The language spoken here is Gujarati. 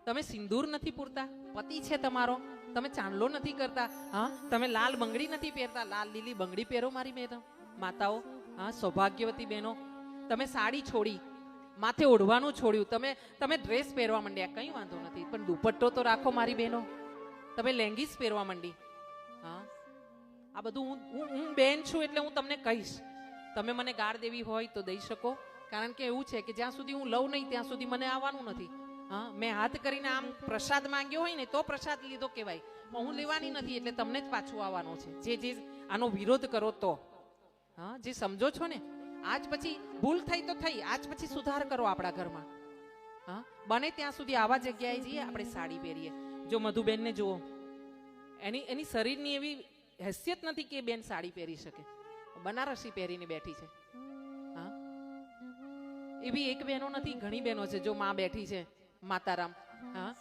તમે સિંદૂર નથી પૂરતા, પતિ છે તમારો, તમે ચાંદલો નથી કરતા, હા, તમે લાલ બંગડી નથી પહેરતા, લાલ લીલી બંગડી પહેરો મારી બહેનો માતાઓ, હા, સૌભાગ્યવતી બહેનો. તમે સાડી છોડી, માથે ઓઢવાનું છોડ્યું, તમે ડ્રેસ પહેરવા માંડ્યા, કંઈ વાંધો નથી, પણ દુપટ્ટો તો રાખો મારી બહેનો. તમે લેંગીસ પહેરવા માંડી, હા. આ બધું હું બેન છું એટલે હું તમને કહીશ. તમે મને ગાળ દેવી હોય તો દઈ શકો, કારણ કે એવું છે કે જ્યાં સુધી હું લઉં નહીં ત્યાં સુધી મને આવવાનું નથી. હા, મેં હાથ કરીને આમ પ્રસાદ માંગ્યો હોય ને તો પ્રસાદ લીધો કહેવાય, પણ હું લેવાની નથી, એટલે તમને જ પાછું આવવાનું છે. જે આનો વિરોધ કરો તો, હા, જે સમજો છો ને, આજ પછી ભૂલ થઈ તો થઈ, આજ પછી સુધાર કરો આપણા ઘરમાં. હા, બને ત્યાં સુધી આવા જગ્યાએ જઈએ આપણે સાડી પહેરીએ. જો મધુબેનને જુઓ, એની શરીરની એવી હેસિયત નથી કે બેન સાડી પહેરી શકે, બનારસી પહેરીને બેઠી છે. હા, એવી એક બહેનો નથી, ઘણી બહેનો છે. જો માં બેઠી છે, માતારામ, હા.